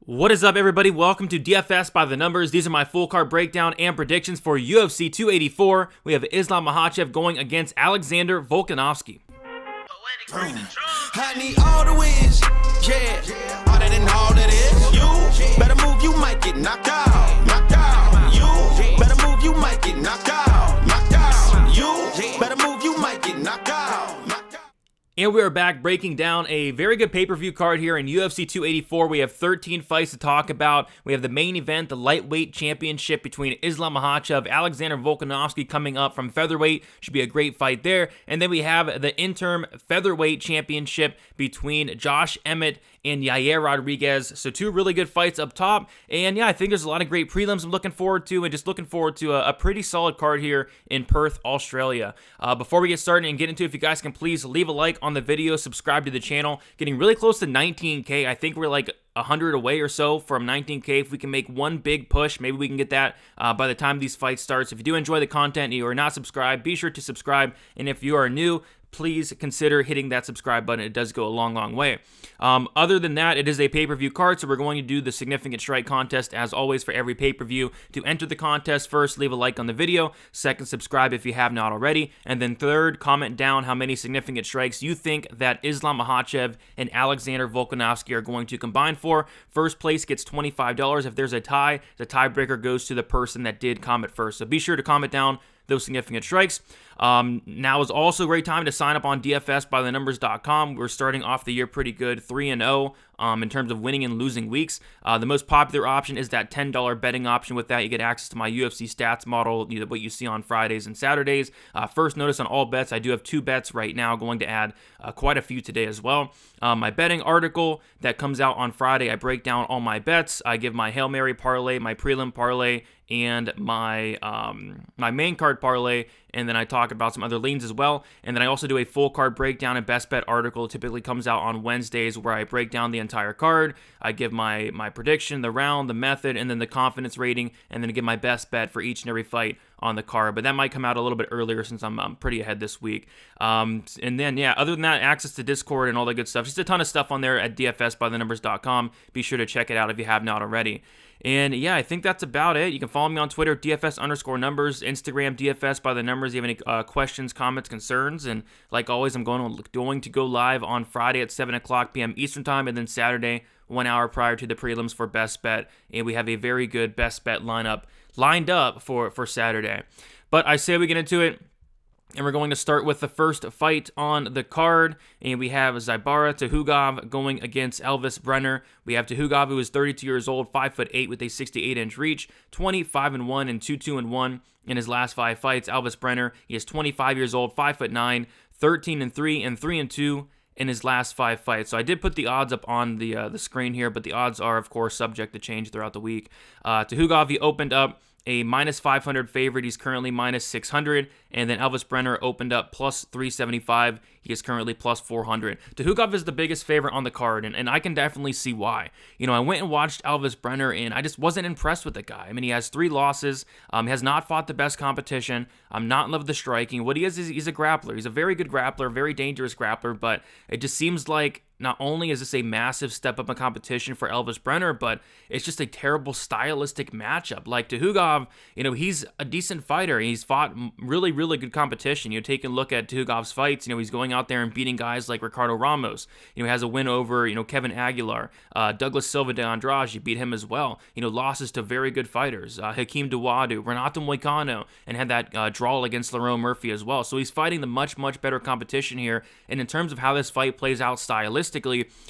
What is up, everybody? Welcome to DFS by the Numbers. These are my full card breakdown and predictions for UFC 284. We have Islam Makhachev going against Alexander Volkanovski. I need all the wins, yeah. Harder than all that is. You better move, you might get knocked out. Knocked out. You better move, you might get knocked out. Knocked out. You better move, you might get knocked out. And we are back breaking down a very good pay-per-view card here in UFC 284. We have 13 fights to talk about. We have the main event, the lightweight championship between Islam Makhachev, Alexander Volkanovski coming up from featherweight. Should be a great fight there. And then we have the interim featherweight championship between Josh Emmett and Yair Rodrigues. So two really good fights up top. And yeah, I think there's a lot of great prelims I'm looking forward to, and just looking forward to a pretty solid card here in Perth, Australia. Before we get started and get into it, if you guys can please leave a like on the video, subscribe to the channel. Getting really close to 19K. I think we're like 100 away or so from 19K. If we can make one big push, maybe we can get that by the time these fights starts. If you do enjoy the content and you are not subscribed, be sure to subscribe. And if you are new, please consider hitting that subscribe button. It does go a long way. Other than that, it is a pay-per-view card, so we're going to do the significant strike contest as always for every pay-per-view. To enter the contest, first, leave a like on the video. Second, subscribe if you have not already. And then third, comment down how many significant strikes you think that Islam Makhachev and Alexander Volkanovski are going to combine for. First place gets $25. If there's a tie, the tiebreaker goes to the person that did comment first. So be sure to comment down those significant strikes. Now is also a great time to sign up on DFSbythenumbers.com. We're starting off the year pretty good, 3-0 in terms of winning and losing weeks. The most popular option is that $10 betting option. With that, you get access to my UFC stats model, what you see on Fridays and Saturdays. First notice on all bets, I do have 2 bets right now, going to add quite a few today as well. My betting article that comes out on Friday, I break down all my bets. I give my Hail Mary parlay, my prelim parlay, and my main card parlay, and then I talk about some other leans as well. And then I also do a full card breakdown and best bet article. It typically comes out on Wednesdays, where I break down the entire card. I give my prediction, the round, the method, and then the confidence rating, and then I give my best bet for each and every fight on the card. But that might come out a little bit earlier since I'm pretty ahead this week. And then, yeah, other than that, access to Discord and all that good stuff. Just a ton of stuff on there at dfsbythenumbers.com. Be sure to check it out if you have not already. And yeah, I think that's about it. You can follow me on Twitter, DFS_numbers, Instagram, DFS by the numbers. If you have any questions, comments, concerns, and like always, I'm going to go live on Friday at 7 o'clock p.m. Eastern Time, and then Saturday, 1 hour prior to the prelims for Best Bet. And we have a very good Best Bet lined up for Saturday. But I say we get into it. And we're going to start with the first fight on the card. And we have Zabaira Tukhugov going against Elves Brenner. We have Tukhugov, who is 32 years old, 5'8", with a 68-inch reach, 25-1 and 2-2-1 in his last 5 fights. Elves Brenner, he is 25 years old, 5'9", 13-3 and 3-2 in his last 5 fights. So I did put the odds up on the screen here, but the odds are, of course, subject to change throughout the week. Tukhugov, he opened up a minus 500 favorite. He's currently minus 600. And then Elves Brenner opened up plus 375. He is currently plus 400. Tukhugov is the biggest favorite on the card, and I can definitely see why. I went and watched Elves Brenner, and I just wasn't impressed with the guy. I mean, he has 3 losses. He has not fought the best competition. I'm not in love with the striking. What he is he's a grappler. He's a very good grappler, very dangerous grappler, but it just seems like not only is this a massive step up in competition for Elves Brenner, but it's just a terrible stylistic matchup. Like Tukhugov, he's a decent fighter. He's fought really good competition. Taking a look at Tukhugov's fights, he's going out there and beating guys like Ricardo Ramos. He has a win over, Kevin Aguilar. Douglas Silva de Andrade beat him as well. Losses to very good fighters. Hakeem Dawodu, Renato Moicano, and had that draw against Lerone Murphy as well. So he's fighting the much better competition here. And in terms of how this fight plays out stylistically,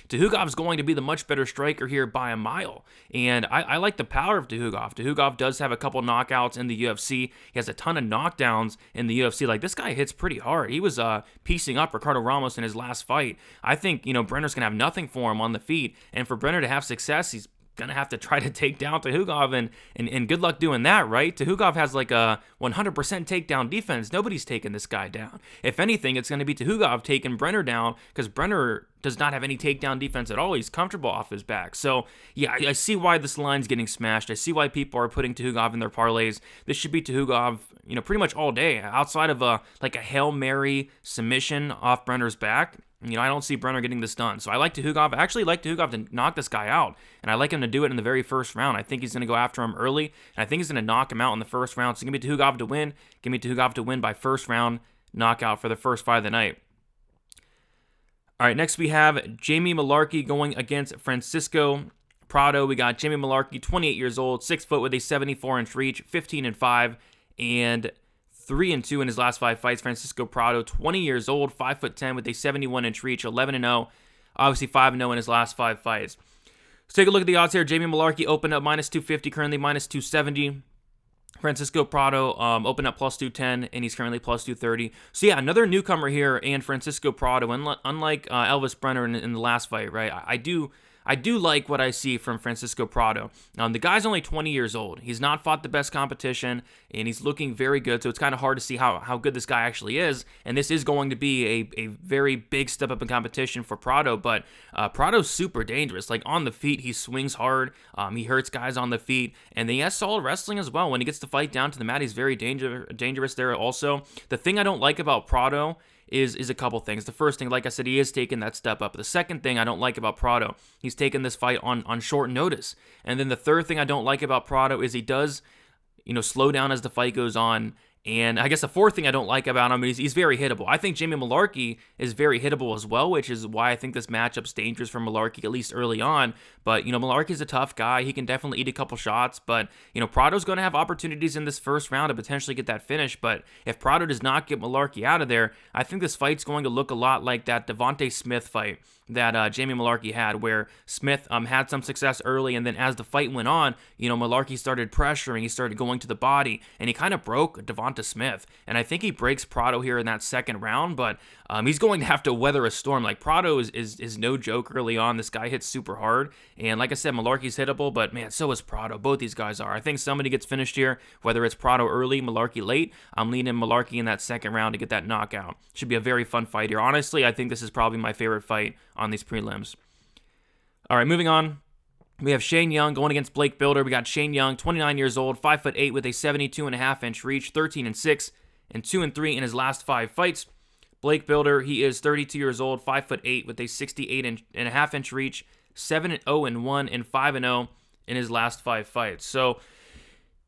Tukhugov's going to be the much better striker here by a mile. And I like the power of Tukhugov. Tukhugov does have a couple knockouts in the UFC. He has a ton of knockdowns in the UFC. Like, this guy hits pretty hard. He was piecing up Ricardo Ramos in his last fight. I think, Brenner's going to have nothing for him on the feet. And for Brenner to have success, he's going to have to try to take down Tukhugov, and good luck doing that, right? Tukhugov has like a 100% takedown defense. Nobody's taking this guy down. If anything, it's going to be Tukhugov taking Brenner down, because Brenner does not have any takedown defense at all. He's comfortable off his back. So, yeah, I see why this line's getting smashed. I see why people are putting Tukhugov in their parlays. This should be Tukhugov, pretty much all day. Outside of a Hail Mary submission off Brenner's back, I don't see Brenner getting this done. So I like Tukhugov. I actually like Tukhugov to knock this guy out, and I like him to do it in the very first round. I think he's going to go after him early, and I think he's going to knock him out in the first round. So give me Tukhugov to win. Give me Tukhugov to win by first round knockout for the first fight of the night. All right, next we have Jamie Mullarkey going against Francisco Prado. We got Jamie Mullarkey, 28 years old, 6 foot with a 74-inch reach, 15-5, and 3-2 in his last 5 fights. Francisco Prado, 20 years old, 5'10" with a 71-inch reach, 11-0. Obviously 5-0 in his last 5 fights. Let's take a look at the odds here. Jamie Mullarkey opened up -250, currently -270. Francisco Prado opened up +210, and he's currently +230. So yeah, another newcomer here, and Francisco Prado, unlike Elvis Brenner in the last fight, right? I do like what I see from Francisco Prado. The guy's only 20 years old. He's not fought the best competition, and he's looking very good, so it's kind of hard to see how good this guy actually is, and this is going to be a very big step up in competition for Prado, but Prado's super dangerous. Like, on the feet, he swings hard, he hurts guys on the feet, and then he has solid wrestling as well. When he gets to fight down to the mat, he's very dangerous there also. The thing I don't like about Prado is a couple things. The first thing, like I said, he is taking that step up. The second thing I don't like about Prado, he's taking this fight on short notice. And then the third thing I don't like about Prado is he does, slow down as the fight goes on. And I guess the fourth thing I don't like about him is he's very hittable. I think Jamie Mullarkey is very hittable as well, which is why I think this matchup's dangerous for Mullarkey, at least early on. But, Mullarkey's a tough guy. He can definitely eat a couple shots. But, Prado's going to have opportunities in this first round to potentially get that finish. But if Prado does not get Mullarkey out of there, I think this fight's going to look a lot like that Devontae Smith fight that Jamie Mullarkey had, where Smith had some success early, and then as the fight went on, Mullarkey started pressuring, he started going to the body, and he kind of broke Devontae Smith, and I think he breaks Prado here in that second round, but he's going to have to weather a storm. Like, Prado is no joke early on. This guy hits super hard, and like I said, Mullarkey's hittable, but man, so is Prado. Both these guys are. I think somebody gets finished here, whether it's Prado early, Mullarkey late. I'm leaning Mullarkey in that second round to get that knockout. Should be a very fun fight here. Honestly, I think this is probably my favorite fight on these prelims. All right, moving on. We have Shane Young going against Blake Bilder. We got Shane Young, 29 years old, 5'8" with a 72.5-inch reach, 13-6, and 2-3 in his last 5 fights. Blake Bilder, he is 32 years old, 5'8" with a 68.5-inch reach, 7-0-1, and 5-0 in his last 5 fights. So,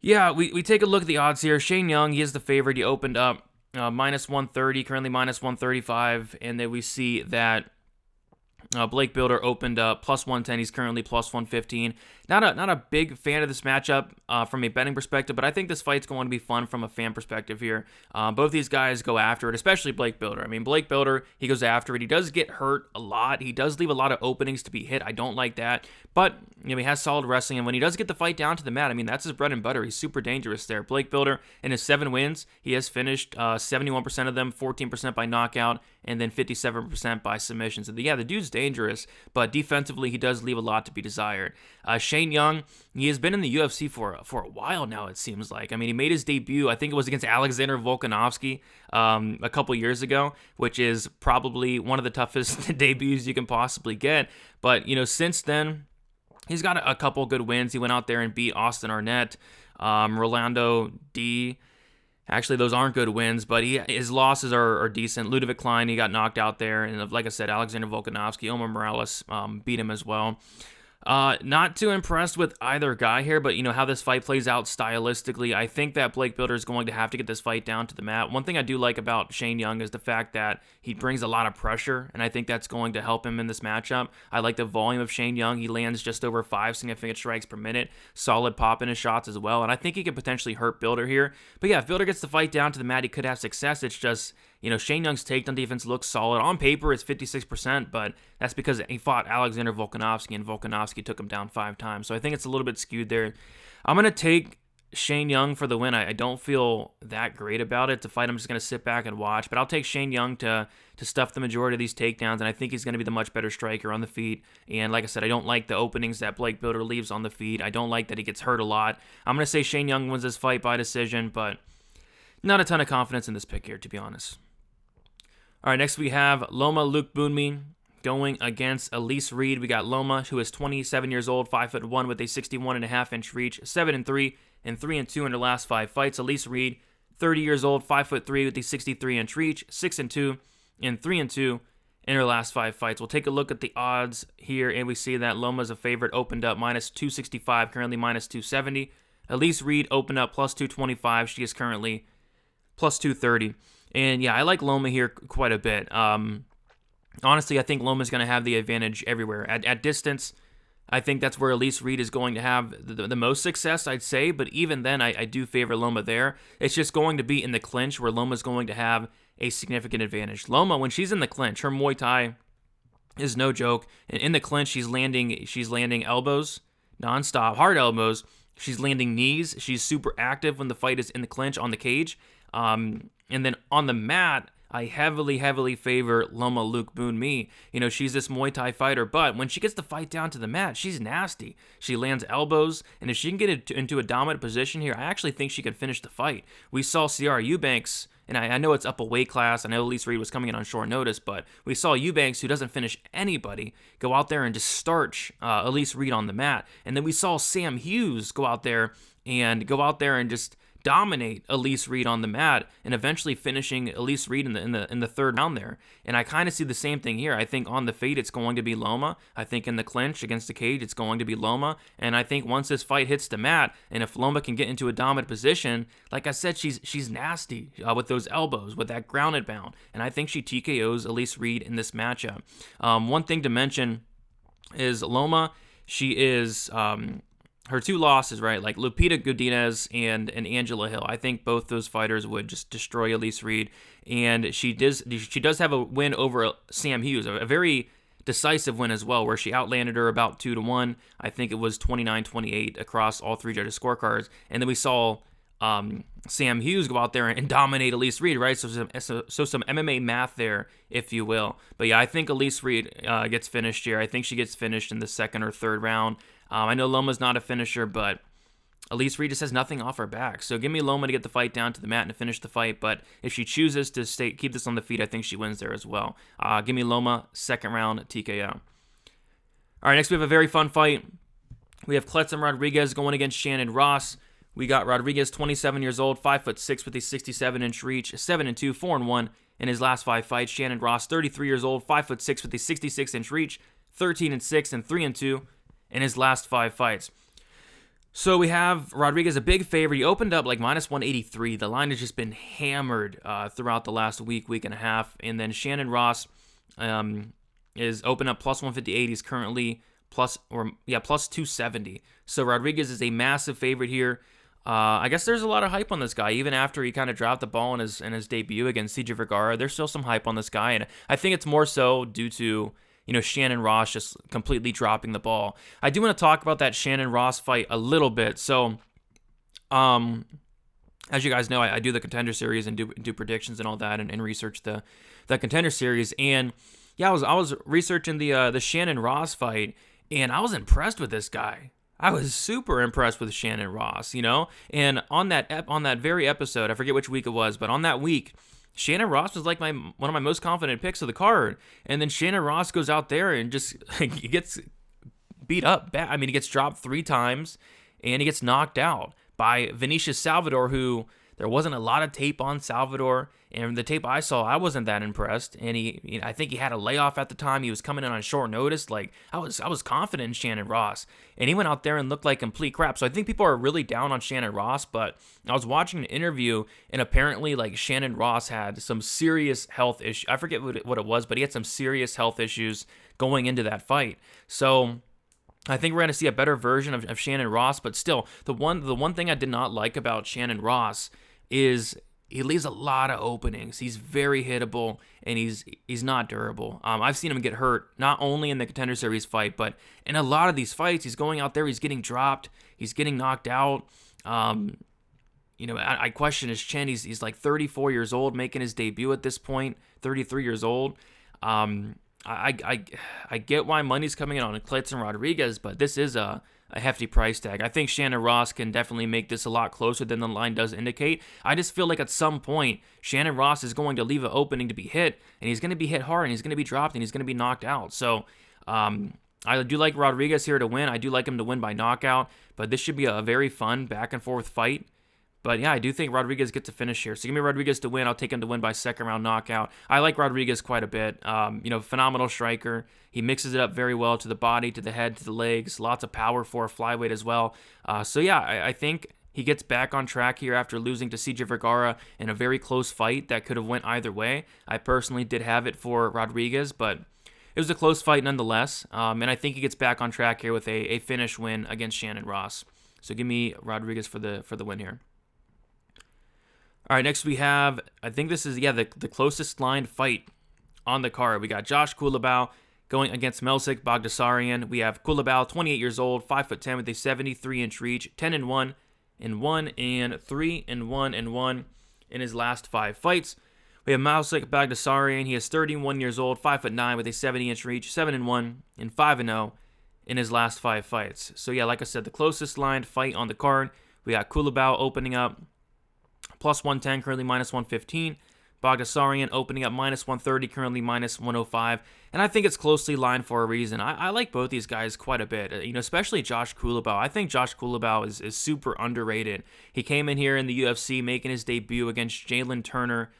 yeah, we take a look at the odds here. Shane Young, he is the favorite. He opened up -130, currently -135, and then we see that Blake Bilder opened up +110. He's currently +115. Not a big fan of this matchup from a betting perspective, but I think this fight's going to be fun from a fan perspective here. Both these guys go after it, especially Blake Bilder. I mean, Blake Bilder, he goes after it. He does get hurt a lot. He does leave a lot of openings to be hit. I don't like that. But he has solid wrestling, and when he does get the fight down to the mat, I mean, that's his bread and butter. He's super dangerous there. Blake Bilder, in his 7 wins, he has finished 71% of them, 14% by knockout, and then 57% by submission. So, the dude's dangerous, but defensively, he does leave a lot to be desired. Shane Young, he has been in the UFC for a while now, it seems like. I mean, he made his debut, I think it was against Alexander Volkanovski a couple years ago, which is probably one of the toughest debuts you can possibly get. But, since then, he's got a couple good wins. He went out there and beat Austin Arnett, Rolando D. Actually, those aren't good wins, but his losses are decent. Ludovic Klein, he got knocked out there. And like I said, Alexander Volkanovski, Omar Morales beat him as well. Not too impressed with either guy here, but how this fight plays out stylistically, I think that Blake Bilder is going to have to get this fight down to the mat. One thing I do like about Shane Young is the fact that he brings a lot of pressure, and I think that's going to help him in this matchup. I like the volume of Shane Young. He lands just over 5 significant strikes per minute, solid pop in his shots as well, and I think he could potentially hurt Bilder here. But yeah, if Bilder gets the fight down to the mat, he could have success. It's just, Shane Young's takedown defense looks solid. On paper, it's 56%, but that's because he fought Alexander Volkanovski, and Volkanovski took him down 5 times. So I think it's a little bit skewed there. I'm going to take Shane Young for the win. I don't feel that great about it. To fight, I'm just going to sit back and watch, but I'll take Shane Young to stuff the majority of these takedowns, and I think he's going to be the much better striker on the feet. And like I said, I don't like the openings that Blake Bilder leaves on the feet. I don't like that he gets hurt a lot. I'm going to say Shane Young wins this fight by decision, but not a ton of confidence in this pick here, to be honest. All right, next we have Loma Lookboonmee going against Elise Reed. We got Loma, who is 27 years old, 5'1" with a 61.5-inch reach, 7-3 and 3-2 in her last 5 fights. Elise Reed, 30 years old, 5'3" with a 63-inch reach, 6-2 and 3-2 in her last 5 fights. We'll take a look at the odds here, and we see that Loma's a favorite, opened up minus 265, currently minus 270. Elise Reed opened up plus 225. She is currently plus 230. And yeah, I like Loma here quite a bit. Honestly, I think Loma's going to have the advantage everywhere. At distance, I think that's where Elise Reed is going to have the most success, I'd say. But even then, I do favor Loma there. It's just going to be in the clinch where Loma's going to have a significant advantage. Loma, when she's in the clinch, her Muay Thai is no joke. And in the clinch, she's landing elbows nonstop, hard elbows. She's landing knees. She's super active when the fight is in the clinch on the cage. And then on the mat, I heavily favor Loma Lookboonmee. You know, she's this Muay Thai fighter, but when she gets the fight down to the mat, she's nasty. She lands elbows, and if she can get into a dominant position here, I actually think she can finish the fight. We saw Ciara Eubanks, and I know it's up a weight class. I know Elise Reed was coming in on short notice, but we saw Eubanks, who doesn't finish anybody, go out there and just starch Elise Reed on the mat. And then we saw Sam Hughes go out there and just dominate Elise Reed on the mat, and eventually finishing Elise Reed in the third round there. And I kind of see the same thing here. I think on the feet it's going to be Loma. I think in the clinch against the cage it's going to be Loma. And I think once this fight hits the mat, and if Loma can get into a dominant position, like I said, she's nasty with those elbows, with that grounded pound. And I think she TKOs Elise Reed in this matchup. One thing to mention is Loma. She is her 2 losses, right? Like Lupita Godinez and Angela Hill. I think both those fighters would just destroy Elise Reed. And she does have a win over Sam Hughes, a very decisive win as well, where she outlanded her about 2-1. I think it was 29-28 across all 3 judges' scorecards. And then we saw Sam Hughes go out there and dominate Elise Reed, right? So some MMA math there, if you will. But yeah, I think Elise Reed gets finished here. I think she gets finished in the 2nd or 3rd round. I know Loma's not a finisher, but Elise Reed just has nothing off her back. So give me Loma to get the fight down to the mat and to finish the fight. But if she chooses to keep this on the feet, I think she wins there as well. Give me Loma, 2nd round TKO. All right, next we have a very fun fight. We have Kleydson Rodrigues going against Shannon Ross. We got Rodrigues, 27 years old, 5'6" with a 67-inch reach, 7-2, 4-1 in his last 5 fights. Shannon Ross, 33 years old, 5'6" with a 66-inch reach, 13-6 and 3-2 in his last 5 fights. So we have Rodrigues, a big favorite. He opened up like minus 183. The line has just been hammered throughout the last week and a half. And then Shannon Ross is open up plus 158. He's currently plus 270. So Rodrigues is a massive favorite here. I guess there's a lot of hype on this guy, even after he kind of dropped the ball in his debut against CJ Vergara. There's still some hype on this guy, and I think it's more so due to Shannon Ross just completely dropping the ball. I do want to talk about that Shannon Ross fight a little bit. So, as you guys know, I do the Contender Series and do predictions and all that, and research the Contender Series. And yeah, I was researching the Shannon Ross fight, and I was impressed with this guy. I was super impressed with Shannon Ross, And on that very episode, I forget which week it was, but on that week, Shannon Ross was like one of my most confident picks of the card. And then Shannon Ross goes out there and just he gets beat up. I mean, he gets dropped 3 times, and he gets knocked out by Vinicius Salvador, who there wasn't a lot of tape on Salvador. And the tape I saw, I wasn't that impressed. And I think he had a layoff at the time. He was coming in on short notice. Like I was confident in Shannon Ross, and he went out there and looked like complete crap. So I think people are really down on Shannon Ross. But I was watching an interview, and apparently, like Shannon Ross had some serious health issues. I forget what it was, but he had some serious health issues going into that fight. So I think we're going to see a better version of Shannon Ross. But still, the one thing I did not like about Shannon Ross is he leaves a lot of openings. He's very hittable, and he's not durable. I've seen him get hurt, not only in the Contender Series fight, but in a lot of these fights. He's going out there, he's getting dropped, he's getting knocked out. I question his chin. He's like 34 years old, making his debut at this point, 33 years old. I get why money's coming in on Kleydson Rodrigues, but this is a hefty price tag. I think Shannon Ross can definitely make this a lot closer than the line does indicate. I just feel like at some point, Shannon Ross is going to leave an opening to be hit, and he's going to be hit hard, and he's going to be dropped, and he's going to be knocked out. So I do like Rodrigues here to win. I do like him to win by knockout, but this should be a very fun back-and-forth fight. But yeah, I do think Rodrigues gets a finish here. So give me Rodrigues to win. I'll take him to win by second round knockout. I like Rodrigues quite a bit. Phenomenal striker. He mixes it up very well to the body, to the head, to the legs. Lots of power for a flyweight as well. I think he gets back on track here after losing to CJ Vergara in a very close fight that could have went either way. I personally did have it for Rodrigues, but it was a close fight nonetheless. And I think he gets back on track here with a finish win against Shannon Ross. So give me Rodrigues for the win here. All right, next we have, I think this is, the closest line fight on the card. We got Josh Culibao going against Melsik Baghdasaryan. We have Culibao, 28 years old, 5'10", with a 73-inch reach, 10-1, and 1, and 3-1 in his last 5 fights. We have Melsik Baghdasaryan. He is 31 years old, 5'9", with a 70-inch reach, 7-1, and 5-0 in his last 5 fights. So yeah, like I said, the closest line fight on the card. We got Culibao opening up plus 110, currently minus 115. Baghdasaryan opening up minus 130, currently minus 105. And I think it's closely lined for a reason. I like both these guys quite a bit, especially Josh Culibao. I think Josh Culibao is super underrated. He came in here in the UFC making his debut against Jalen Turner,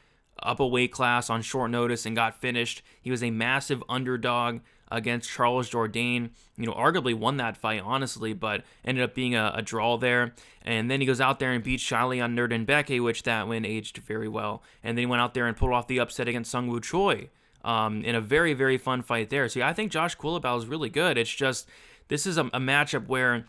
up a weight class on short notice, and got finished. He was a massive underdog against Charles Jourdain. Arguably won that fight, honestly, but ended up being a draw there. And then he goes out there and beats Shainis Nurdenbeke, which that win aged very well. And then he went out there and pulled off the upset against Sungwoo Choi in a very, very fun fight there. So yeah, I think Josh Culibao is really good. It's just, this is a matchup where,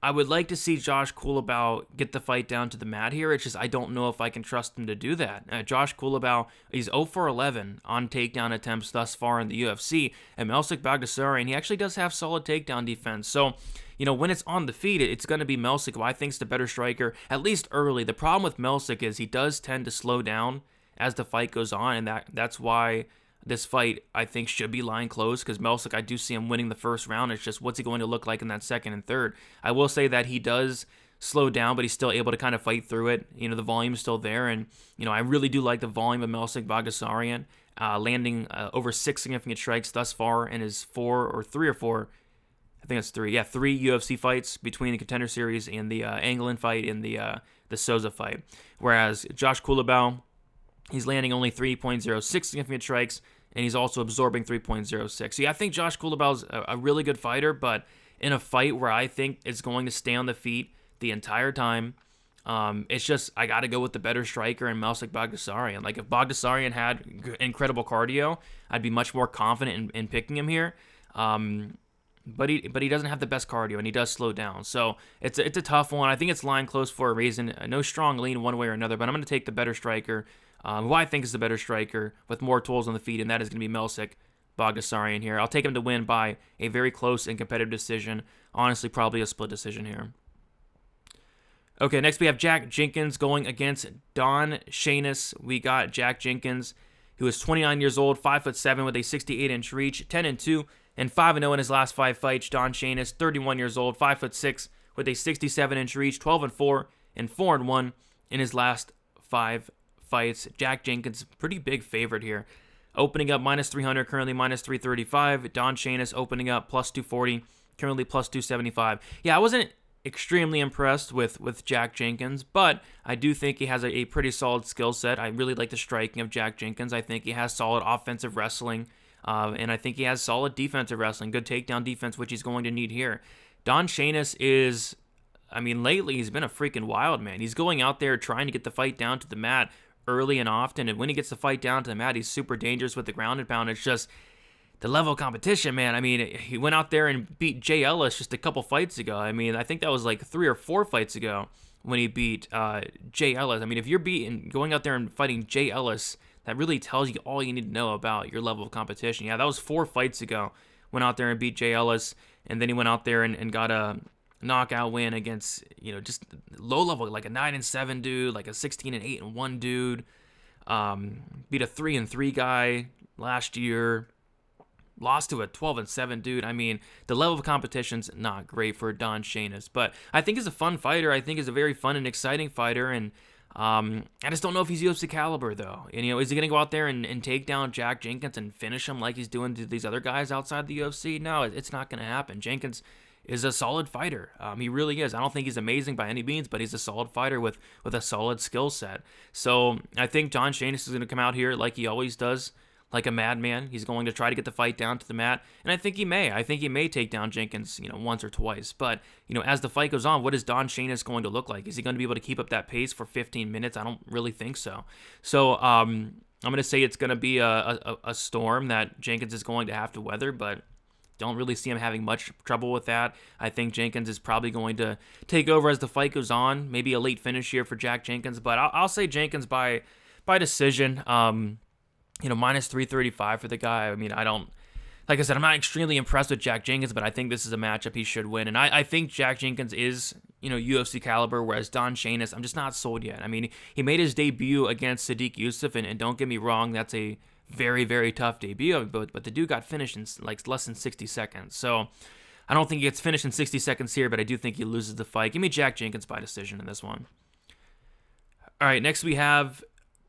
I would like to see Josh Culibao get the fight down to the mat here. It's just I don't know if I can trust him to do that. Josh Culibao, he's 0 for 11 on takedown attempts thus far in the UFC. And Melsik Baghdasaryan, he actually does have solid takedown defense. So, when it's on the feet, it's going to be Melsik, who I think is the better striker, at least early. The problem with Melsik is he does tend to slow down as the fight goes on, and that's why this fight, I think, should be line close, because Melsik, I do see him winning the first round. It's just, what's he going to look like in that second and third? I will say that he does slow down, but he's still able to kind of fight through it. The volume is still there, and, I really do like the volume of Melsik Baghdasaryan, landing over 6 significant strikes thus far in his 3 UFC fights between the Contender Series and the Anglin fight and the Souza fight. Whereas Josh Culibao, he's landing only 3.06 significant strikes, and he's also absorbing 3.06. So yeah, I think Josh Culibao is a really good fighter, but in a fight where I think it's going to stay on the feet the entire time, it's just, I got to go with the better striker in Melsik Baghdasaryan. Like, if Baghdasaryan had incredible cardio, I'd be much more confident in picking him here. But he doesn't have the best cardio, and he does slow down. So it's a tough one. I think it's line close for a reason. No strong lean one way or another, but I'm going to take the better striker, who I think is the better striker with more tools on the feet, and that is going to be Melsik Baghdasaryan here. I'll take him to win by a very close and competitive decision. Honestly, probably a split decision here. Okay, next we have Jack Jenkins going against Don Shainis. We got Jack Jenkins, who is 29 years old, 5'7", with a 68-inch reach, 10-2, and 5-0 in his last 5 fights. Don Shainis, 31 years old, 5'6", with a 67-inch reach, 12-4, and 4-1 in his last 5 fights. Jack Jenkins, pretty big favorite here. Opening up minus 300, currently minus 335. Don Shainis opening up plus 240, currently plus 275. Yeah, I wasn't extremely impressed with Jack Jenkins, but I do think he has a pretty solid skill set. I really like the striking of Jack Jenkins. I think he has solid offensive wrestling, and I think he has solid defensive wrestling, good takedown defense, which he's going to need here. Don Shainis is, lately he's been a freaking wild man. He's going out there trying to get the fight down to the mat early and often, and when he gets the fight down to the mat, he's super dangerous with the ground and pound. It's just the level of competition, man. He went out there and beat Jay Ellis just a couple fights ago. I think that was like 3 or 4 fights ago when he beat Jay Ellis. If you're going out there and fighting Jay Ellis, that really tells you all you need to know about your level of competition. Yeah, that was 4 fights ago. Went out there and beat Jay Ellis, and then he went out there and got a knockout win against, just low level, like a 9-7 dude, like a 16-8-1 dude. Beat a 3-3 guy last year. Lost to a 12-7 dude. The level of competition's not great for Don Shainis, but I think he's a fun fighter. I think he's a very fun and exciting fighter, and I just don't know if he's UFC caliber, though. And, is he going to go out there and take down Jack Jenkins and finish him like he's doing to these other guys outside the UFC? No, it's not going to happen. Jenkins is a solid fighter. He really is. I don't think he's amazing by any means, but he's a solid fighter with a solid skill set. So I think Don Shainis is going to come out here like he always does, like a madman. He's going to try to get the fight down to the mat, and I think he may. I think he may take down Jenkins, once or twice. But, as the fight goes on, what is Don Shainis going to look like? Is he going to be able to keep up that pace for 15 minutes? I don't really think so. So I'm going to say it's going to be a storm that Jenkins is going to have to weather, but don't really see him having much trouble with that. I think Jenkins is probably going to take over as the fight goes on. Maybe a late finish here for Jack Jenkins, but I'll say Jenkins by decision. Minus 335 for the guy. I mean, like I said, I'm not extremely impressed with Jack Jenkins, but I think this is a matchup he should win. And I think Jack Jenkins is, UFC caliber, whereas Don Shainis, I'm just not sold yet. I mean, he made his debut against Sadiq Yusuff, and don't get me wrong, that's a very, very tough debut, but the dude got finished in like less than 60 seconds. So I don't think he gets finished in 60 seconds here, but I do think he loses the fight. Give me Jack Jenkins by decision in this one. All right, next we have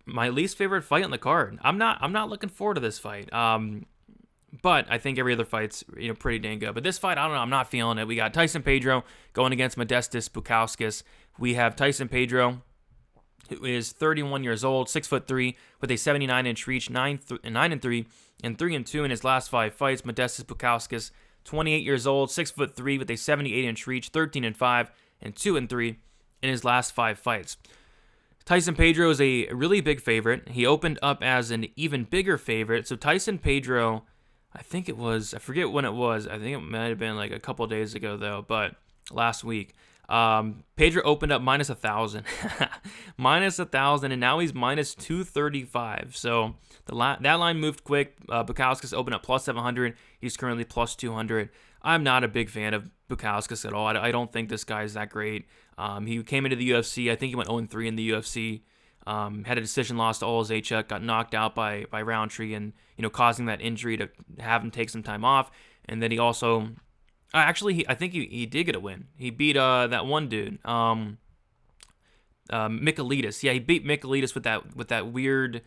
my least favorite fight on the card. I'm not looking forward to this fight. But I think every other fight's pretty dang good. But this fight, I don't know, I'm not feeling it. We got Tyson Pedro going against Modestas Bukauskas. We have Tyson Pedro, who is 31 years old, 6'3", with a 79-inch reach, 9-3 and 3-2 in his last 5 fights. Modestas Bukauskas, 28 years old, 6'3", with a 78-inch reach, 13-5 and 2-3 in his last 5 fights. Tyson Pedro is a really big favorite. He opened up as an even bigger favorite. So Tyson Pedro, I forget when it was. I think it might have been like a couple days ago though, but last week. Pedro opened up minus 1,000. Minus 1,000, and now he's minus 235. So that line moved quick. Bukauskas opened up plus 700. He's currently plus 200. I'm not a big fan of Bukauskas at all. I don't think this guy is that great. He came into the UFC. I think he went 0-3 in the UFC. Had a decision loss to Olszewski, got knocked out by Roundtree, and causing that injury to have him take some time off. And then he also, I think he did get a win. He beat that one dude, Michailidis. Yeah, he beat Michailidis with that weird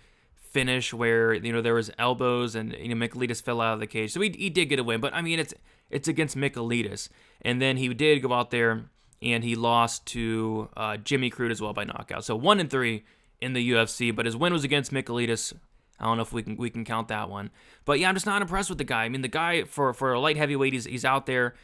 finish where there was elbows and Michailidis fell out of the cage. So he did get a win, but I mean it's against Michailidis. And then he did go out there and he lost to Jimmy Crute as well by knockout. So 1-3 in the UFC, but his win was against Michailidis. I don't know if we can count that one. But yeah, I'm just not impressed with the guy. I mean, the guy for a light heavyweight, he's out there.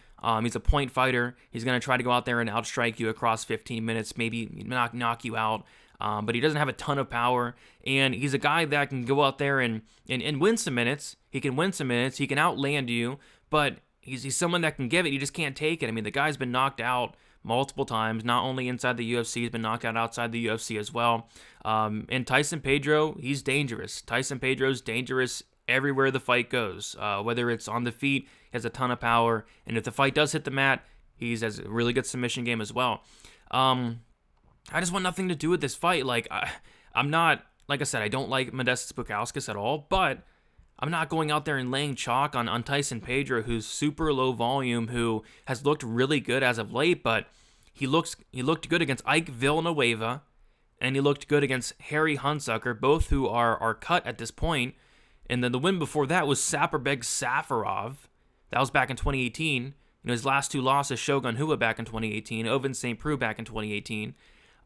He's a point fighter. He's going to try to go out there and outstrike you across 15 minutes, maybe knock you out. But he doesn't have a ton of power. And he's a guy that can go out there and win some minutes. He can win some minutes. He can outland you. But he's someone that can give it. You just can't take it. I mean, the guy's been knocked out multiple times, not only inside the UFC, he's been knocked out outside the UFC as well. And Tyson Pedro, he's dangerous. Tyson Pedro's dangerous everywhere the fight goes, whether it's on the feet, he has a ton of power, and if the fight does hit the mat, he has a really good submission game as well. I just want nothing to do with this fight. I'm not, like I said, I don't like Modestas Bukauskas at all, but I'm not going out there and laying chalk on Tyson Pedro, who's super low volume, who has looked really good as of late, but he looked good against Ike Villanueva, and he looked good against Harry Hunsucker, both who are cut at this point. And then the win before that was Saperbeg Safarov. That was back in 2018. His last 2 losses, Shogun Hua back in 2018, Ovince St. Preux back in 2018.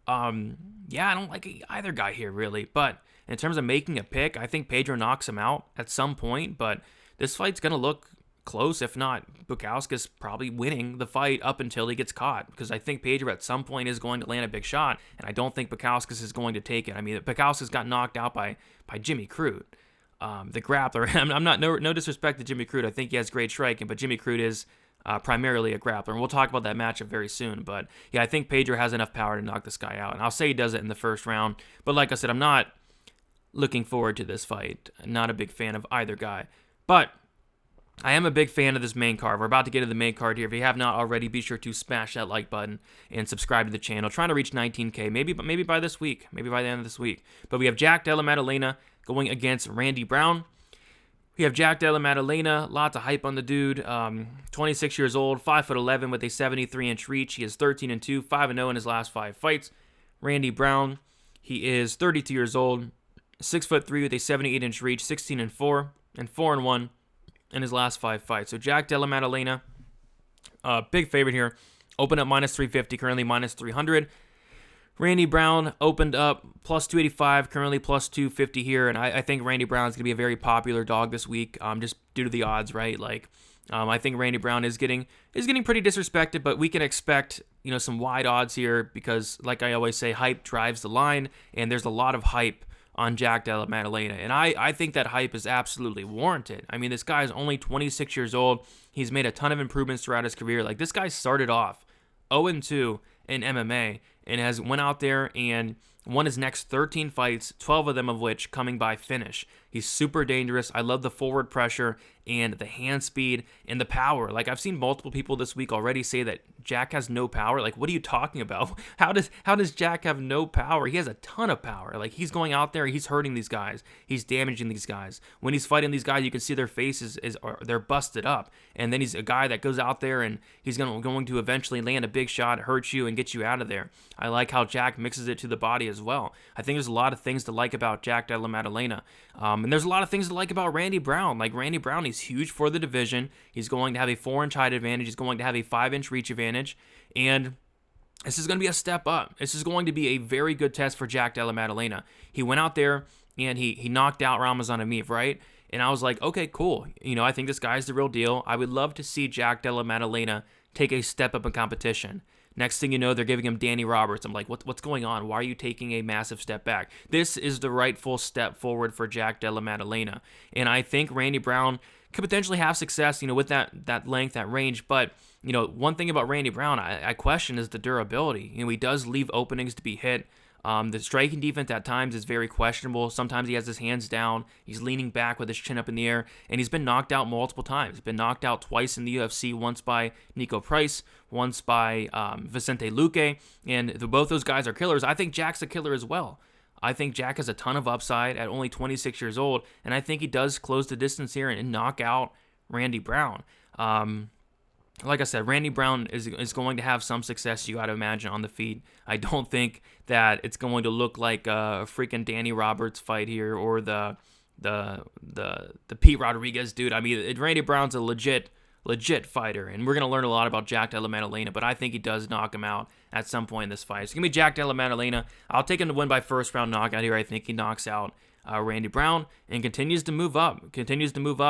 Yeah, I don't like either guy here, really. But in terms of making a pick, I think Pedro knocks him out at some point. But this fight's going to look close, if not Bukauskas probably winning the fight up until he gets caught, because I think Pedro at some point is going to land a big shot, and I don't think Bukauskas is going to take it. I mean, Bukauskas got knocked out by Jimmy Crute, the grappler. I'm not no disrespect to Jimmy Crute. I think he has great striking, but Jimmy Crute is primarily a grappler, and we'll talk about that matchup very soon. But yeah, I think Pedro has enough power to knock this guy out, and I'll say he does it in the first round. But like I said, I'm not looking forward to this fight. I'm not a big fan of either guy, but I am a big fan of this main card. We're about to get to the main card here. If you have not already, be sure to smash that like button and subscribe to the channel. Trying to reach 19K, maybe by this week, maybe by the end of this week. But we have Jack Della Maddalena going against Randy Brown. We have Jack Della Maddalena, lots of hype on the dude. 26 years old, 5'11" with a 73-inch reach. He is 13-2, 5-0 in his last 5 fights. Randy Brown, he is 32 years old, 6'3" with a 78-inch reach, 16-4 and 4-1 in his last 5 fights. So Jack Della Maddalena, big favorite here. Opened up minus 350, currently minus 300. Randy Brown opened up plus 285, currently plus 250 here, and I think Randy Brown is going to be a very popular dog this week, just due to the odds, right? Like, I think Randy Brown is getting pretty disrespected, but we can expect, some wide odds here because, like I always say, hype drives the line, and there's a lot of hype on Jack Della Maddalena, and I think that hype is absolutely warranted. I mean, this guy is only 26 years old. He's made a ton of improvements throughout his career. Like, this guy started off 0-2 in MMA and has went out there and won his next 13 fights, 12 of them of which coming by finish. He's super dangerous. I love the forward pressure and the hand speed and the power. Like, I've seen multiple people this week already say that Jack has no power. Like, what are you talking about? How does Jack have no power? He has a ton of power. Like, he's going out there, he's hurting these guys. He's damaging these guys. When he's fighting these guys, you can see their faces they're busted up. And then he's a guy that goes out there and he's going to eventually land a big shot, hurt you, and get you out of there. I like how Jack mixes it to the body as well. I think there's a lot of things to like about Jack Della Maddalena. And there's a lot of things to like about Randy Brown. Like, Randy Brown, he's huge for the division. He's going to have a 4-inch height advantage. He's going to have a 5-inch reach advantage. And this is going to be a step up. This is going to be a very good test for Jack Della Maddalena. He went out there and he knocked out Ramazan Emeev, right? And I was like, okay, cool. I think this guy's the real deal. I would love to see Jack Della Maddalena take a step up in competition. Next thing you know, they're giving him Danny Roberts. I'm like, what's going on? Why are you taking a massive step back? This is the rightful step forward for Jack Della Maddalena. And I think Randy Brown could potentially have success, with that length, that range. But, one thing about Randy Brown I question is the durability. He does leave openings to be hit. The striking defense at times is very questionable. Sometimes he has his hands down. He's leaning back with his chin up in the air, and he's been knocked out multiple times. He's been knocked out twice in the UFC, once by Nico Price, once by Vicente Luque, and both those guys are killers. I think Jack's a killer as well. I think Jack has a ton of upside at only 26 years old, and I think he does close the distance here and knock out Randy Brown. Like I said, Randy Brown is going to have some success, you got to imagine, on the feet. I don't think that it's going to look like a freaking Danny Roberts fight here or the Pete Rodrigues dude. I mean, Randy Brown's a legit fighter, and we're going to learn a lot about Jack Della Maddalena, but I think he does knock him out at some point in this fight. So give me Jack Della Maddalena. I'll take him to win by first round knockout here. I think he knocks out Randy Brown and continues to move up,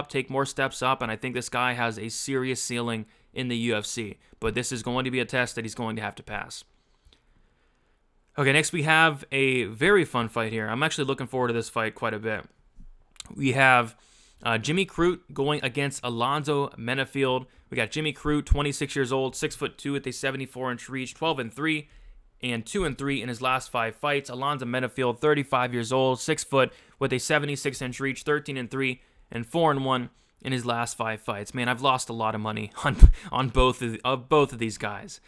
take more steps up, and I think this guy has a serious ceiling in the UFC, but this is going to be a test that he's going to have to pass. Okay, next we have a very fun fight here. I'm actually looking forward to this fight quite a bit. We have Jimmy Crute going against Alonzo Menifield. We got Jimmy Crute, 26 years old, 6'2" with a 74-inch reach, 12-3, and 2-3 in his last 5 fights. Alonzo Menifield, 35 years old, 6 foot with a 76-inch reach, 13-3, and 4-1 in his last 5 fights. Man, I've lost a lot of money on both of these guys.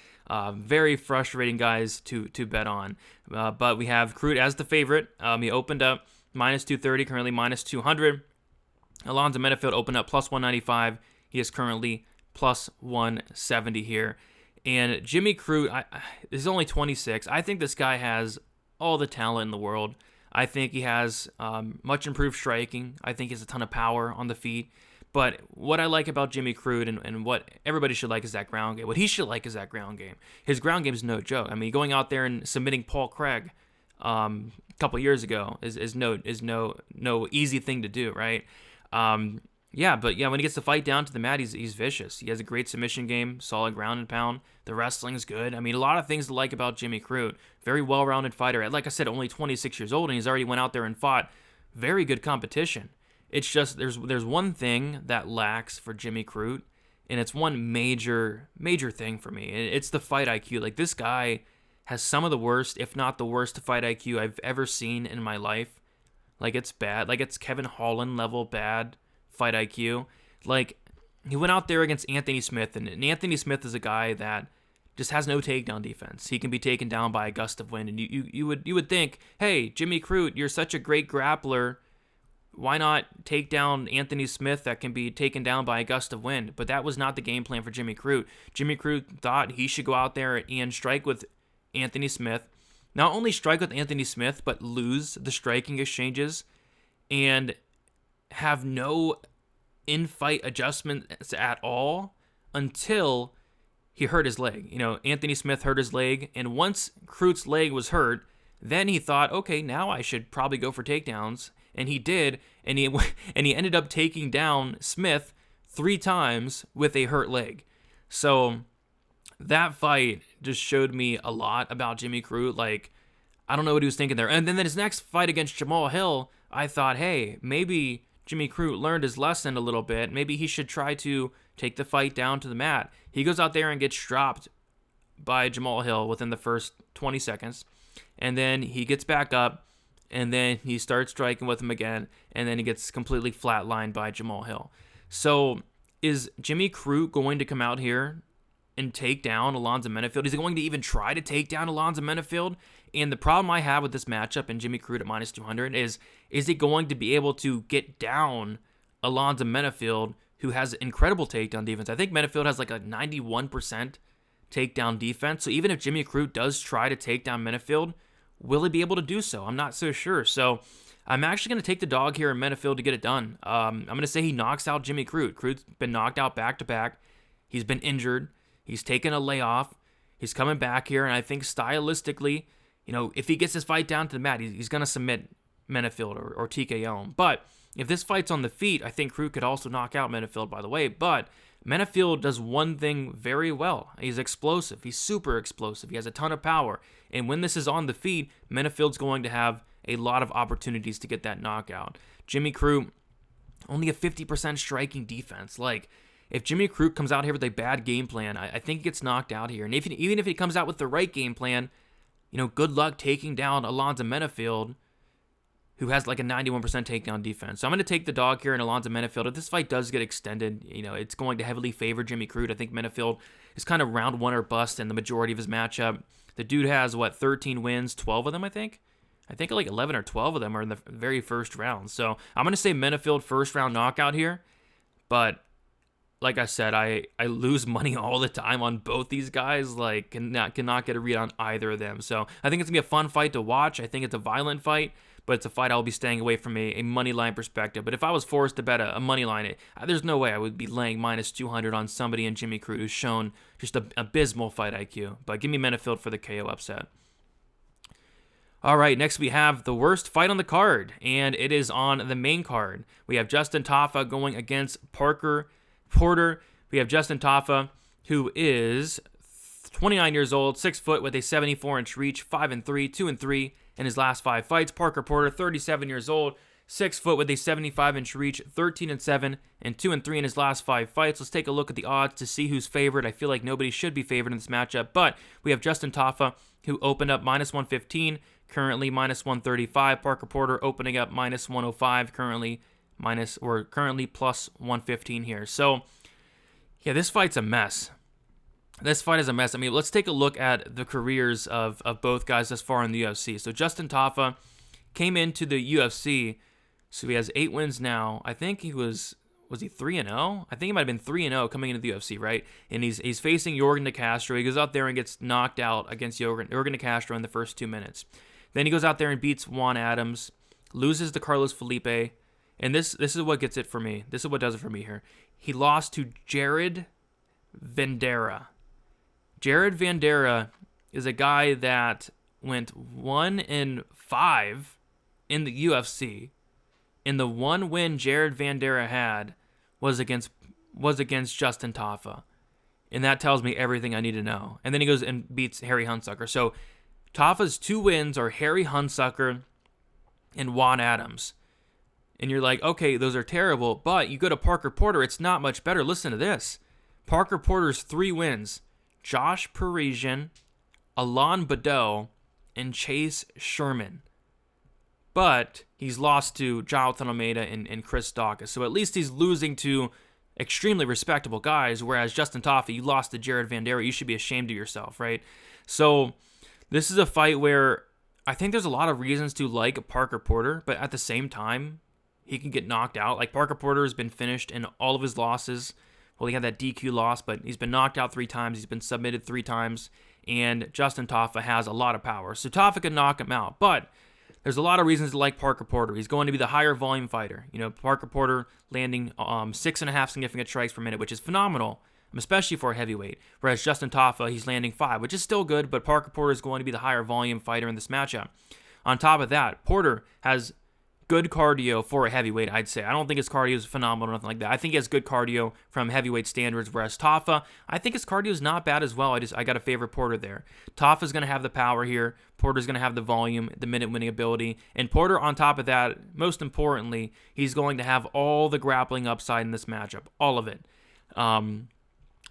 Very frustrating guys to bet on. But we have Crute as the favorite. He opened up minus 230, currently minus 200. Alonzo Menifield opened up plus 195. He is currently plus 170 here. And Jimmy Crute is only 26. I think this guy has all the talent in the world. I think he has much improved striking. I think he has a ton of power on the feet. But what I like about Jimmy Crute and what everybody should like is that ground game. What he should like is that ground game. His ground game is no joke. I mean, going out there and submitting Paul Craig a couple years ago is no easy thing to do, right? When he gets the fight down to the mat, he's vicious. He has a great submission game, solid ground and pound. The wrestling is good. I mean, a lot of things to like about Jimmy Crute. Very well-rounded fighter. Like I said, only 26 years old, and he's already went out there and fought very good competition. It's just there's one thing that lacks for Jimmy Crute, and it's one major thing for me. It's the fight IQ. Like, this guy has some of the worst, if not the worst, fight IQ I've ever seen in my life. Like, it's bad. Like, it's Kevin Holland level bad fight IQ. Like, he went out there against Anthony Smith, and Anthony Smith is a guy that just has no takedown defense. He can be taken down by a gust of wind, and you would think, hey, Jimmy Crute, you're such a great grappler. Why not take down Anthony Smith that can be taken down by a gust of wind? But that was not the game plan for Jimmy Crute. Jimmy Crute thought he should go out there and strike with Anthony Smith. Not only strike with Anthony Smith, but lose the striking exchanges and have no in-fight adjustments at all until he hurt his leg. Anthony Smith hurt his leg, and once Crute's leg was hurt, then he thought, okay, now I should probably go for takedowns, and he did, and he ended up taking down Smith 3 times with a hurt leg. So that fight just showed me a lot about Jimmy Crute. Like, I don't know what he was thinking there. And then his next fight against Jamal Hill, I thought, hey, maybe Jimmy Crute learned his lesson a little bit. Maybe he should try to take the fight down to the mat. He goes out there and gets dropped by Jamal Hill within the first 20 seconds. And then he gets back up, and then he starts striking with him again, and then he gets completely flatlined by Jamal Hill. So is Jimmy Crute going to come out here and take down Alonzo Menifield? Is he going to even try to take down Alonzo Menifield? And the problem I have with this matchup and Jimmy Crute at minus 200 is he going to be able to get down Alonzo Menifield, who has incredible takedown defense? I think Menifield has like a 91% takedown defense. So even if Jimmy Crute does try to take down Menifield, will he be able to do so? I'm not so sure. So I'm actually going to take the dog here in Menifield to get it done. I'm going to say he knocks out Jimmy Crute. Crute's been knocked out back-to-back. He's been injured. He's taken a layoff. He's coming back here, and I think stylistically, if he gets this fight down to the mat, he's going to submit Menifield or TKO him. But if this fight's on the feet, I think Crute could also knock out Menifield, by the way. But Menifield does one thing very well. He's explosive. He's super explosive. He has a ton of power. And when this is on the feet, Menifield's going to have a lot of opportunities to get that knockout. Jimmy Crute, only a 50% striking defense. Like, if Jimmy Crute comes out here with a bad game plan, I think he gets knocked out here. And even if he comes out with the right game plan, good luck taking down Alonzo Menifield, who has like a 91% takedown defense. So I'm going to take the dog here in Alonzo Menifield. If this fight does get extended, it's going to heavily favor Jimmy Crute. I think Menifield is kind of round one or bust in the majority of his matchup. The dude has, 13 wins, 12 of them, I think. I think like 11 or 12 of them are in the very first round. So I'm going to say Menifield first round knockout here. But like I said, I lose money all the time on both these guys. Like, cannot get a read on either of them. So I think it's going to be a fun fight to watch. I think it's a violent fight, but it's a fight I'll be staying away from a money line perspective. But if I was forced to bet a money line, there's no way I would be laying minus 200 on somebody in Jimmy Crute who's shown just an abysmal fight IQ. But give me Menifield for the KO upset. All right, next we have the worst fight on the card, and it is on the main card. We have Justin Tafa going against Parker Porter. We have Justin Tafa, who is 29 years old, 6 foot with a 74-inch reach, 5-3, 2-3 in his last 5 fights. Parker Porter, 37 years old, 6 foot with a 75-inch reach, 13-7 and 2-3 in his last 5 fights. Let's take a look at the odds to see who's favored. I feel like nobody should be favored in this matchup, but we have Justin Tafa, who opened up minus 115, currently minus 135. Parker Porter opening up minus 105, currently plus 115 here. So, yeah, this fight's a mess. This fight is a mess. I mean, let's take a look at the careers of both guys thus far in the UFC. So Justin Tafa came into the UFC, so he has 8 wins now. I think he was he 3-0? I think he might have been 3-0 coming into the UFC, right? And he's facing Yorgan De Castro. He goes out there and gets knocked out against Yorgan De Castro in the first 2 minutes. Then he goes out there and beats Juan Adams, loses to Carlos Felipe, and this is what gets it for me. This is what does it for me here. He lost to Jared Vanderaa. Jared Vanderaa is a guy that went 1-5 in the UFC, and the one win Jared Vanderaa had was against Justin Tafa, and that tells me everything I need to know. And then he goes and beats Harry Hunsucker. So Tafa's 2 wins are Harry Hunsucker and Juan Adams. And you're like, okay, those are terrible, but you go to Parker Porter, it's not much better. Listen to this. Parker Porter's 3 wins, Josh Parisian, Alain Badeau, and Chase Sherman. But he's lost to Jonathan Almeida and Chris Daukaus. So at least he's losing to extremely respectable guys, whereas Justin Tafa, you lost to Jared Vanderaa. You should be ashamed of yourself, right? So this is a fight where I think there's a lot of reasons to like Parker Porter, but at the same time, he can get knocked out. Like, Parker Porter has been finished in all of his losses. Well, he had that DQ loss, but he's been knocked out 3 times. He's been submitted 3 times, and Justin Tafa has a lot of power. So Tafa can knock him out, but there's a lot of reasons to like Parker Porter. He's going to be the higher volume fighter. Parker Porter landing 6.5 significant strikes per minute, which is phenomenal. especially for a heavyweight. Whereas Justin Tafa, he's landing 5, which is still good, but Parker Porter is going to be the higher volume fighter in this matchup. On top of that, Porter has good cardio for a heavyweight, I'd say. I don't think his cardio is phenomenal or nothing like that. I think he has good cardio from heavyweight standards, whereas Tafa, I think his cardio is not bad as well. I got to favor Porter there. Tafa's going to have the power here. Porter's going to have the volume, the minute-winning ability. And Porter, on top of that, most importantly, he's going to have all the grappling upside in this matchup. All of it.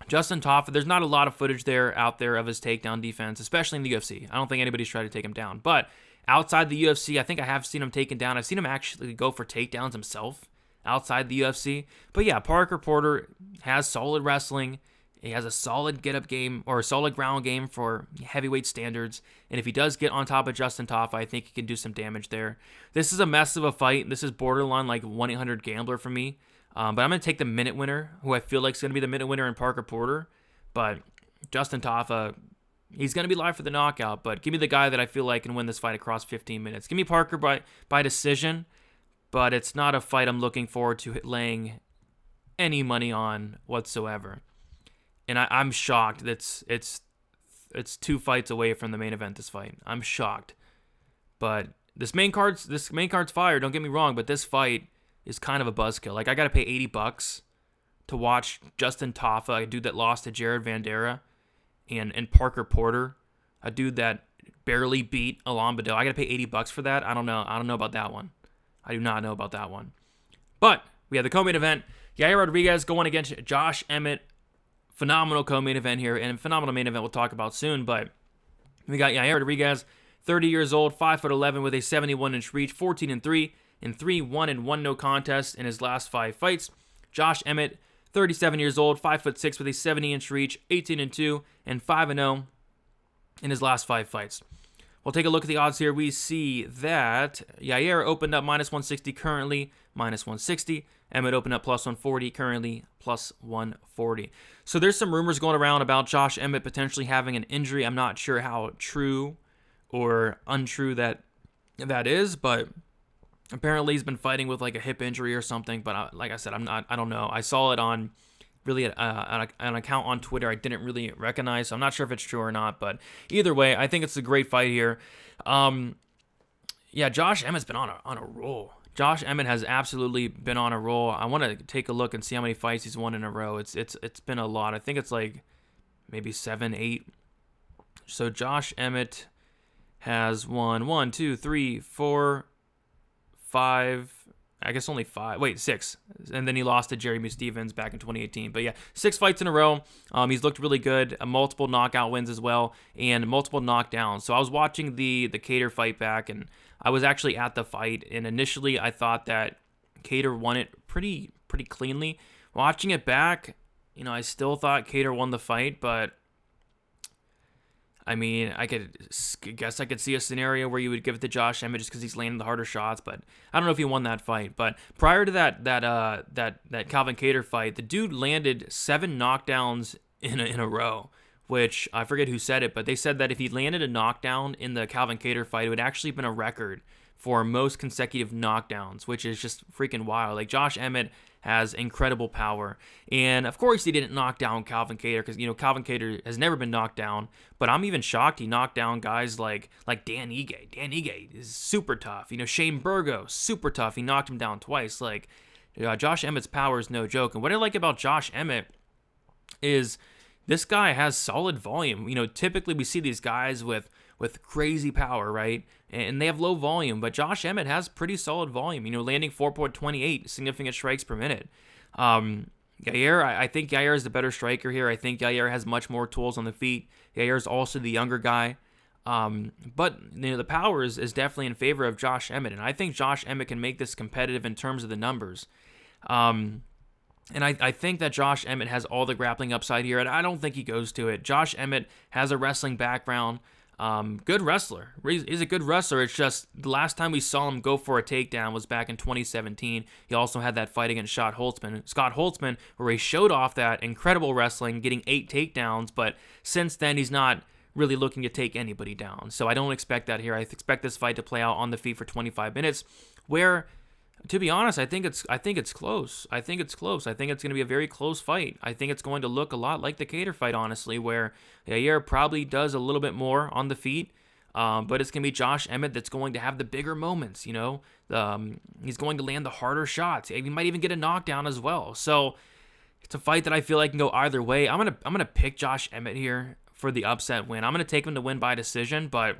Justin Tafa, there's not a lot of footage out there of his takedown defense, especially in the UFC. I don't think anybody's tried to take him down. But outside the UFC, I think I have seen him taken down. I've seen him actually go for takedowns himself outside the UFC. But yeah, Parker Porter has solid wrestling. He has a solid get-up game or a solid ground game for heavyweight standards. And if he does get on top of Justin Tafa, I think he can do some damage there. This is a mess of a fight. This is borderline like 1-800 gambler for me. But I'm going to take the minute winner, who I feel like is going to be the minute winner in Parker Porter. But Justin Tafa, he's going to be live for the knockout, but give me the guy that I feel like can win this fight across 15 minutes. Give me Parker by decision, but it's not a fight I'm looking forward to laying any money on whatsoever. And I'm shocked that it's 2 fights away from the main event, this fight. I'm shocked. But this main card's fire, don't get me wrong, but this fight is kind of a buzzkill. Like, I got to pay $80 to watch Justin Tafa, a dude that lost to Jared Vanderaa, and Parker Porter, a dude that barely beat Alain Badel. I got to pay $80 for that. I don't know about that one. I do not know about that one. But we have the co-main event. Yair Rodrigues going against Josh Emmett. Phenomenal co-main event here, and phenomenal main event we'll talk about soon. But we got Yair Rodrigues, 30 years old, 5'11", with a 71-inch reach, 14-3, and 3-1-1 no contest in his last 5 fights. Josh Emmett, 37 years old, 5'6", with a 70-inch reach, 18-2, and 5-0 in his last 5 fights. We'll take a look at the odds here. We see that Yair opened up -160, currently -160. Emmett opened up +140, currently +140. So there's some rumors going around about Josh Emmett potentially having an injury. I'm not sure how true or untrue that is, but apparently he's been fighting with like a hip injury or something. But like I said, I don't know. I saw it on really an account on Twitter I didn't really recognize, so I'm not sure if it's true or not. But either way, I think it's a great fight here. Yeah, Josh Emmett's been on a roll. Josh Emmett has absolutely been on a roll. I want to take a look and see how many fights he's won in a row. It's been a lot. I think it's like maybe 7, 8. So Josh Emmett has won 1, 2, 3, 4, 5. I guess only 5. Wait, 6. And then he lost to Jeremy Stevens back in 2018. But yeah, 6 fights in a row. He's looked really good. Multiple knockout wins as well, and multiple knockdowns. So I was watching the Kattar fight back, and I was actually at the fight. And initially, I thought that Kattar won it pretty cleanly. Watching it back, I still thought Kattar won the fight, but I mean, I guess I could see a scenario where you would give it to Josh Emmett just because he's landing the harder shots, but I don't know if he won that fight. But prior to that Calvin Kattar fight, the dude landed 7 knockdowns in a row, which I forget who said it, but they said that if he landed a knockdown in the Calvin Kattar fight, it would actually been a record for most consecutive knockdowns, which is just freaking wild. Like, Josh Emmett has incredible power. And of course he didn't knock down Calvin Kattar because, Calvin Kattar has never been knocked down. But I'm even shocked he knocked down guys like Dan Ige. Dan Ige is super tough. Shane Burgos, super tough. He knocked him down twice. Josh Emmett's power is no joke. And what I like about Josh Emmett is this guy has solid volume. Typically we see these guys with crazy power, right? And they have low volume, but Josh Emmett has pretty solid volume, landing 4.28 significant strikes per minute. Yair, I think Yair is the better striker here. I think Yair has much more tools on the feet. Yair is also the younger guy. But the power is definitely in favor of Josh Emmett, and I think Josh Emmett can make this competitive in terms of the numbers. And I think that Josh Emmett has all the grappling upside here, and I don't think he goes to it. Josh Emmett has a wrestling background. Good wrestler. He's a good wrestler. It's just the last time we saw him go for a takedown was back in 2017. He also had that fight against Scott Holtzman, where he showed off that incredible wrestling, getting 8 takedowns, but since then he's not really looking to take anybody down. So I don't expect that here. I expect this fight to play out on the feet for 25 minutes, where To be honest, I think it's close. I think it's close. I think it's going to be a very close fight. I think it's going to look a lot like the Kattar fight, honestly, where Yair probably does a little bit more on the feet, but it's going to be Josh Emmett that's going to have the bigger moments. He's going to land the harder shots. He might even get a knockdown as well. So it's a fight that I feel like can go either way. I'm gonna pick Josh Emmett here for the upset win. I'm gonna take him to win by decision, but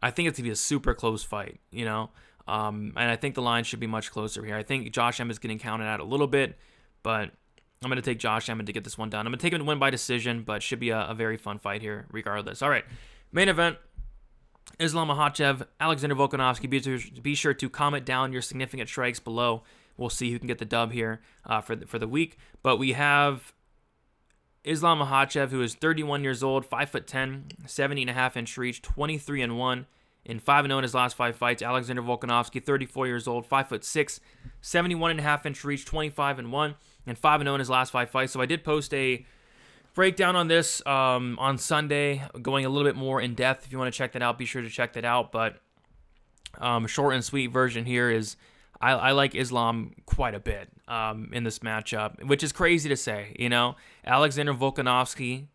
I think it's gonna be a super close fight. And I think the line should be much closer here. I think Josh Emmett's getting counted out a little bit, but I'm going to take Josh Emmett to get this one done. I'm going to take him to win by decision, but should be a very fun fight here regardless. All right, main event, Islam Makhachev, Alexander Volkanovski. Be sure to comment down your significant strikes below. We'll see who can get the dub here for the week. But we have Islam Makhachev, who is 31 years old, 5'10", 70.5-inch reach, 23-1. In 5-0 in his last 5 fights. Alexander Volkanovski, 34 years old, 5'6", 71.5-inch reach, 25-1, and 5-0 in his last 5 fights. So I did post a breakdown on this on Sunday, going a little bit more in depth. If you want to check that out, be sure to check that out. But short and sweet version here is I like Islam quite a bit in this matchup, which is crazy to say. Alexander Volkanovski,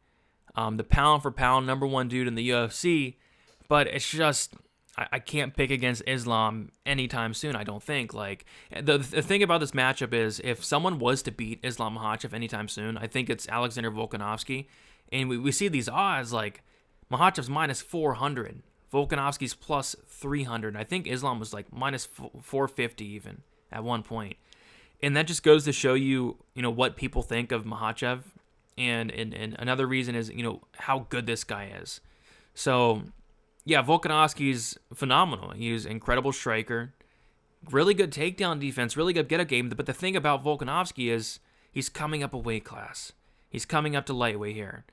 the pound for pound #1 dude in the UFC. But it's just, I can't pick against Islam anytime soon, I don't think. Like, the thing about this matchup is, if someone was to beat Islam Makhachev anytime soon, I think it's Alexander Volkanovski. And we see these odds, like, Makhachev's minus 400, Volkanovski's plus 300. I think Islam was like minus 450 even at one point. And that just goes to show you, what people think of Makhachev. And another reason is, how good this guy is. So, yeah, Volkanovski's phenomenal. He's an incredible striker, really good takedown defense, really good get-up game. But the thing about Volkanovski is he's coming up a weight class. He's coming up to lightweight here.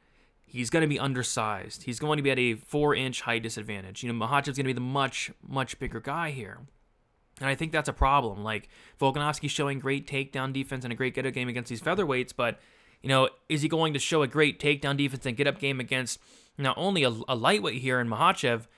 He's going to be undersized. He's going to be at a 4-inch height disadvantage. Makhachev's going to be the much, much bigger guy here. And I think that's a problem. Like, Volkanovski's showing great takedown defense and a great get-up game against these featherweights, but, is he going to show a great takedown defense and get-up game against not only a lightweight here in Makhachev,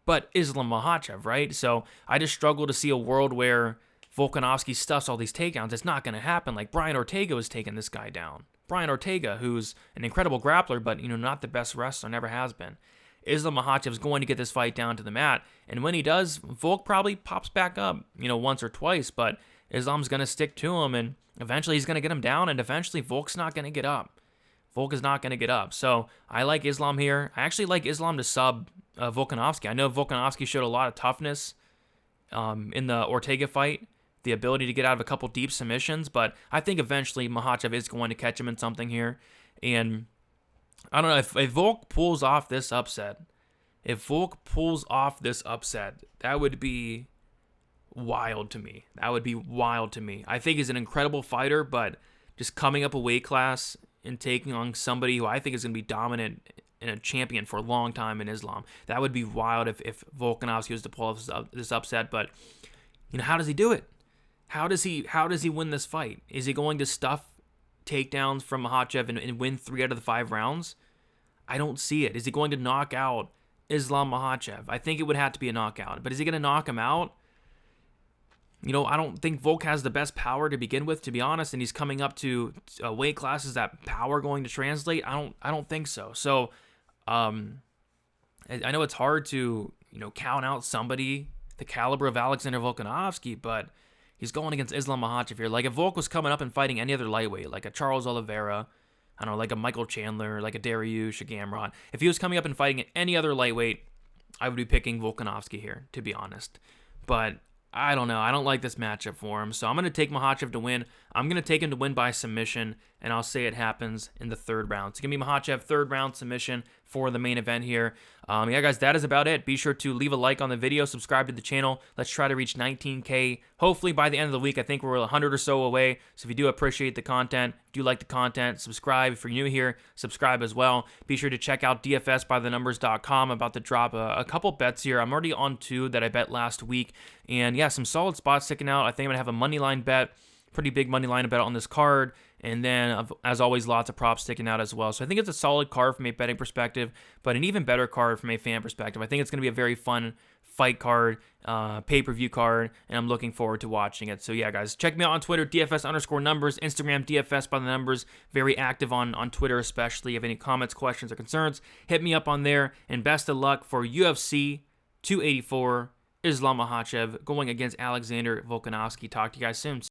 but Islam Makhachev, right? So I just struggle to see a world where Volkanovski stuffs all these takedowns. It's not going to happen. Like, Brian Ortega was taking this guy down. Brian Ortega, who's an incredible grappler, but, not the best wrestler, never has been. Islam Makhachev is going to get this fight down to the mat, and when he does, Volk probably pops back up, once or twice, but Islam's going to stick to him, and eventually he's going to get him down, and eventually Volk's not going to get up. Volk is not going to get up. So I like Islam here. I actually like Islam to sub Volkanovski. I know Volkanovski showed a lot of toughness in the Ortega fight, the ability to get out of a couple deep submissions, but I think eventually Makhachev is going to catch him in something here. And I don't know, if Volk pulls off this upset, that would be wild to me. I think he's an incredible fighter, but just coming up a weight class and taking on somebody who I think is going to be dominant and a champion for a long time in Islam. That would be wild if Volkanovski was to pull off this upset. But how does he do it? How does he win this fight? Is he going to stuff takedowns from Makhachev and win 3 out of the 5 rounds? I don't see it. Is he going to knock out Islam Makhachev? I think it would have to be a knockout. But is he going to knock him out? I don't think Volk has the best power to begin with, to be honest, and he's coming up to weight classes that power going to translate. I don't think so. So, I know it's hard to count out somebody the caliber of Alexander Volkanovski, but he's going against Islam Makhachev here. Like, if Volk was coming up and fighting any other lightweight, like a Charles Oliveira, I don't know, like a Michael Chandler, like a Dariush, a Gamrot, if he was coming up and fighting any other lightweight, I would be picking Volkanovski here, to be honest. But I don't know. I don't like this matchup for him. So I'm going to take Makhachev to win. I'm going to take him to win by submission, and I'll say it happens in the 3rd round. It's going to be Makhachev 3rd round submission for the main event here. Yeah, guys, that is about it. Be sure to leave a like on the video, subscribe to the channel. Let's try to reach 19K. Hopefully by the end of the week. I think we're 100 or so away. So if you do appreciate the content, do like the content, subscribe. If you're new here, subscribe as well. Be sure to check out dfsbythenumbers.com. I'm about to drop a couple bets here. I'm already on 2 that I bet last week. And yeah, some solid spots sticking out. I think I'm going to have a money line bet. Pretty big money line bet on this card. And then, as always, lots of props sticking out as well. So I think it's a solid card from a betting perspective, but an even better card from a fan perspective. I think it's going to be a very fun fight card, pay-per-view card, and I'm looking forward to watching it. So yeah, guys, check me out on Twitter, DFS_numbers, Instagram, DFS by the numbers. Very active on Twitter especially. If you have any comments, questions, or concerns, hit me up on there. And best of luck for UFC 284, Islam Makhachev going against Alexander Volkanovski. Talk to you guys soon.